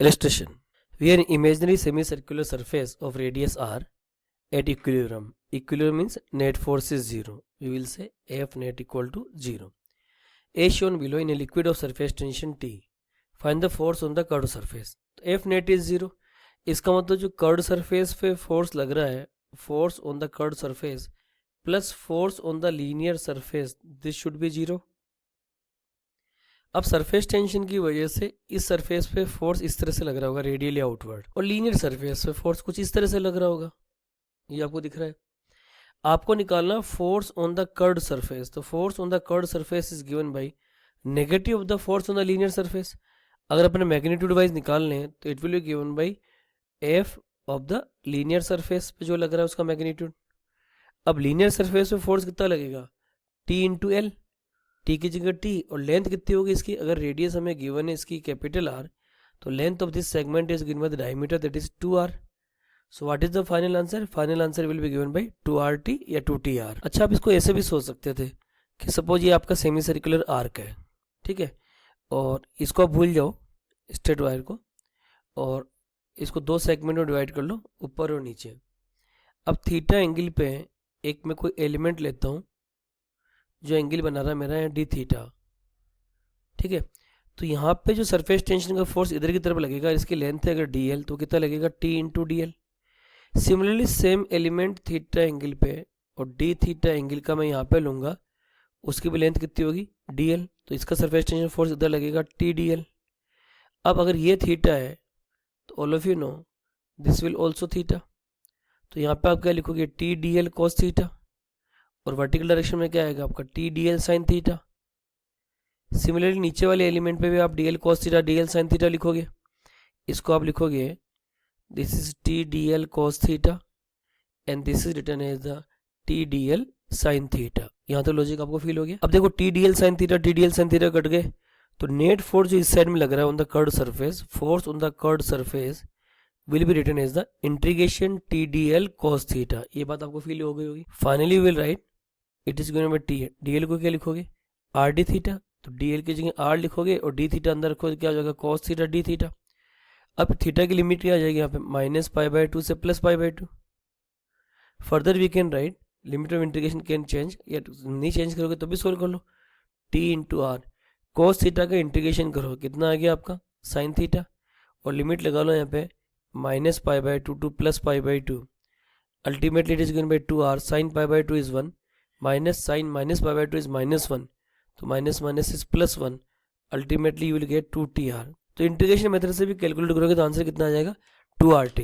Illustration. We have an imaginary semicircular surface of radius r at equilibrium. Equilibrium means net force is 0. We will say F net equal to 0. As shown below, in a liquid of surface tension T, find the force on the curved surface. F net is 0. इसका मतलब जो curved surface पे force लग रहा है, force on the curved surface plus force on the linear surface, this should be 0. अब surface tension की वजह से इस सरफेस पे फोर्स इस तरह से लग रहा होगा रेडियली आउटवर्ड, और लीनियर सरफेस पे फोर्स कुछ इस तरह से लग रहा होगा. ये आपको दिख रहा है. आपको निकालना force on the curved surface. तो force on the curved surface is given by negative of the force on the linear surface. अगर अपने मैग्नीट्यूड वाइज निकाल लें तो it will be given by F of the linear surface पे जो लग रहा है उसका मैग्नीट्यूड. अब लीनियर सरफेस पे फोर्स कितना लगेगा, टी इंटू एल. टी की जगह टी, और लेंथ कितनी होगी इसकी, अगर रेडियस हमें गिवन है इसकी कैपिटल आर, तो length of this segment is given by the diameter, that is 2r. So what is the final answer? Final answer will be given bye 2rt या 2tr. अच्छा, आप इसको ऐसे भी सोच सकते थे कि सपोज ये आपका सेमी सर्कुलर आर्क है, ठीक है, और इसको आप भूल जाओ स्ट्रेट वायर को, और इसको दो सेगमेंट में डिवाइड कर लो, ऊपर और नीचे. अब थीटा एंगल पे एक मैं कोई एलिमेंट लेता हूँ जो एंगल बना रहा है मेरा है डी थीटा, ठीक है. तो यहाँ पे जो सरफेस टेंशन का फोर्स इधर की तरफ लगेगा, इसकी लेंथ है अगर डी एल, तो कितना लगेगा, T into D L. Similarly same element theta angle पे और डी थीटा एंगल का मैं यहाँ पे लूँगा, उसकी भी लेंथ कितनी होगी, डी एल, तो इसका सरफेस टेंशन फोर्स इधर लगेगा टी डी एल. अब अगर ये थीटा है तो all of you know this will also theta. तो यहाँ पे आप क्या लिखोगे, T D L cos theta, और वर्टिकल डायरेक्शन में क्या आएगा आपका T D L sine theta. Similarly नीचे वाले एलिमेंट पे भी आप D L cos theta D L sine theta लिखोगे. इसको आप लिखोगे this is T D L cos theta and this is written as the T D L sine theta. यहाँ तो लॉजिक आपको फील हो गया. अब देखो T D L sine theta T D L sine theta cut गए, तो net force जो इस साइड में लग रहा है on the curved surface, force on the curved surface will be written as the integration TDL cos theta. ये बात आपको फील हो गई होगी. Finally will write it is going by T. DL को क्या लिखोगे, आर डी थीटा, तो डीएल की जगह आर लिखोगे और डी थीटा अंदर रखोगे, क्या हो जाएगा, कॉस थीटा डी थीटा. अब थीटा की लिमिट क्या आ जाएगी यहाँ पे, -π/2 से +π/2. Further we can write limit of integration can change, या नहीं चेंज करोगे तो भी सोल्व कर लो. T into r cos theta का इंटीग्रेशन करो, कितना आ गया आपका साइन थीटा, और लिमिट लगा लो यहाँ पे -π/2 to +π/2. Ultimately it is given by 2r. Sin π/2 is 1 minus sin -π/2 is -1. तो minus minus is +1. Ultimately you will get 2tr. तो इंटीग्रेशन मेथड से भी कैलकुलेट करोगे तो आंसर कितना आ जाएगा, 2rt.